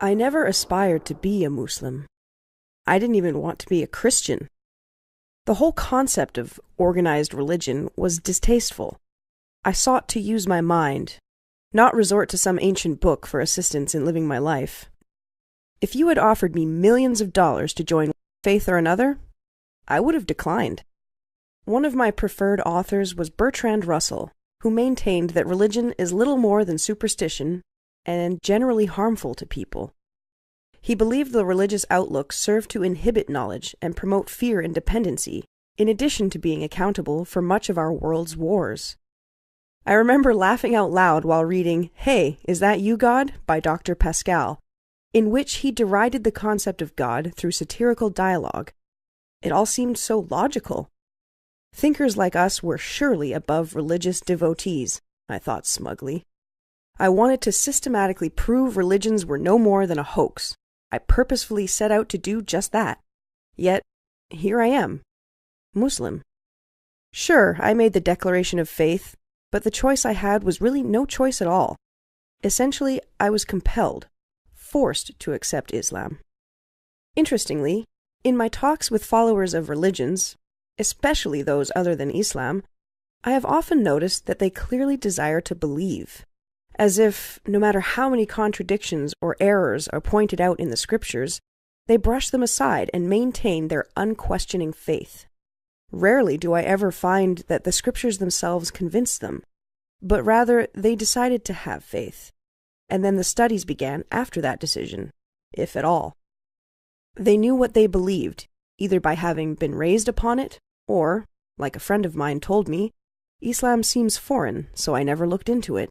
I never aspired to be a Muslim. I didn't even want to be a Christian. The whole concept of organized religion was distasteful. I sought to use my mind, not resort to some ancient book for assistance in living my life. If you had offered me millions of dollars to join one faith or another, I would have declined. One of my preferred authors was Bertrand Russell, who maintained that religion is little more than superstition and generally harmful to people. He believed the religious outlook served to inhibit knowledge and promote fear and dependency, in addition to being accountable for much of our world's wars. I remember laughing out loud while reading Hey, Is That You, God? By Dr. Pascal, in which he derided the concept of God through satirical dialogue. It all seemed so logical. Thinkers like us were surely above religious devotees, I thought smugly. I wanted to systematically prove religions were no more than a hoax. I purposefully set out to do just that. Yet, here I am, Muslim. Sure, I made the declaration of faith, but the choice I had was really no choice at all. Essentially, I was compelled, forced to accept Islam. Interestingly, in my talks with followers of religions, especially those other than Islam, I have often noticed that they clearly desire to believe, as if, no matter how many contradictions or errors are pointed out in the scriptures, they brush them aside and maintain their unquestioning faith. Rarely do I ever find that the scriptures themselves convinced them, but rather they decided to have faith, and then the studies began after that decision, if at all. They knew what they believed, either by having been raised upon it, or, like a friend of mine told me, Islam seems foreign, so I never looked into it.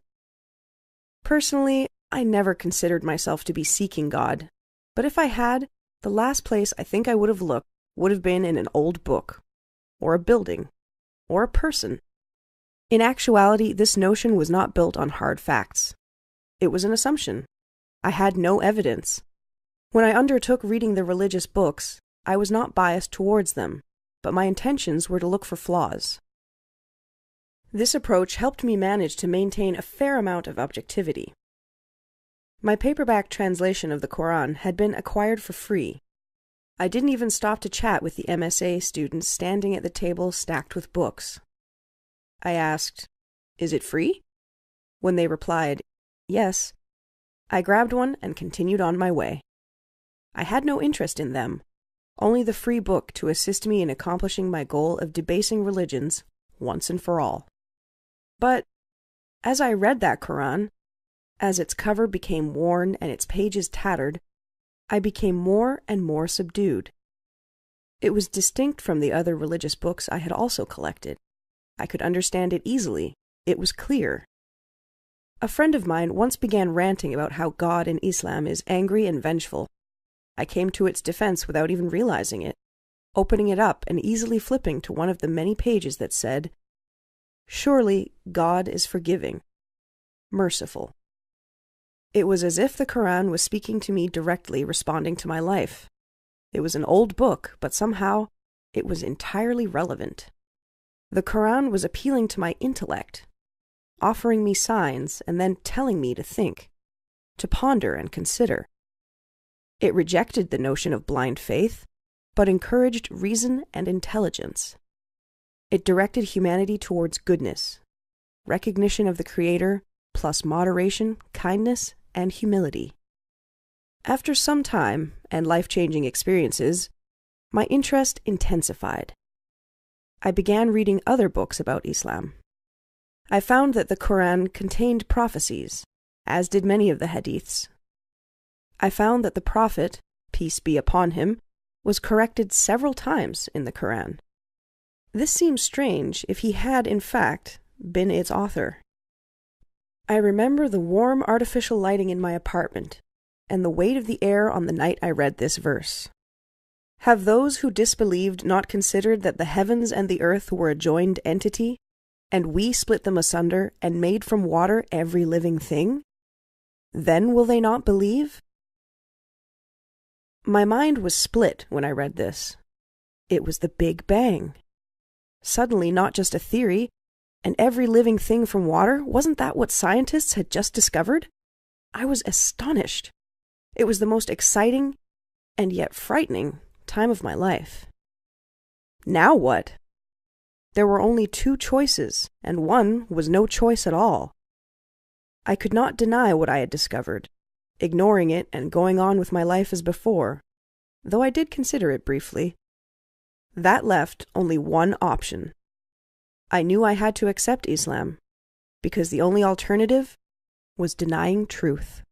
Personally, I never considered myself to be seeking God, but if I had, the last place I think I would have looked would have been in an old book, or a building, or a person. In actuality, this notion was not built on hard facts. It was an assumption. I had no evidence. When I undertook reading the religious books, I was not biased towards them, but my intentions were to look for flaws. This approach helped me manage to maintain a fair amount of objectivity. My paperback translation of the Quran had been acquired for free. I didn't even stop to chat with the MSA students standing at the table stacked with books. I asked, "Is it free?" When they replied, "Yes," I grabbed one and continued on my way. I had no interest in them, only the free book to assist me in accomplishing my goal of debasing religions once and for all. But as I read that Quran, as its cover became worn and its pages tattered, I became more and more subdued. It was distinct from the other religious books I had also collected. I could understand it easily. It was clear. A friend of mine once began ranting about how God in Islam is angry and vengeful. I came to its defense without even realizing it, opening it up and easily flipping to one of the many pages that said, "Surely God is forgiving, merciful." It was as if the Quran was speaking to me directly, responding to my life. It was an old book, but somehow it was entirely relevant. The Quran was appealing to my intellect, offering me signs and then telling me to think, to ponder and consider. It rejected the notion of blind faith, but encouraged reason and intelligence. It directed humanity towards goodness, recognition of the Creator, plus moderation, kindness, and humility. After some time and life-changing experiences, my interest intensified. I began reading other books about Islam. I found that the Quran contained prophecies, as did many of the hadiths. I found that the Prophet, peace be upon him, was corrected several times in the Quran. This seems strange if he had, in fact, been its author. I remember the warm artificial lighting in my apartment, and the weight of the air on the night I read this verse. Have those who disbelieved not considered that the heavens and the earth were a joined entity, and we split them asunder and made from water every living thing? Then will they not believe? My mind was split when I read this. It was the Big Bang. Suddenly not just a theory, and every living thing from water, wasn't that what scientists had just discovered? I was astonished. It was the most exciting and yet frightening time of my life. Now what? There were only two choices, and one was no choice at all. I could not deny what I had discovered, ignoring it and going on with my life as before, though I did consider it briefly. That left only one option. I knew I had to accept Islam, because the only alternative was denying truth.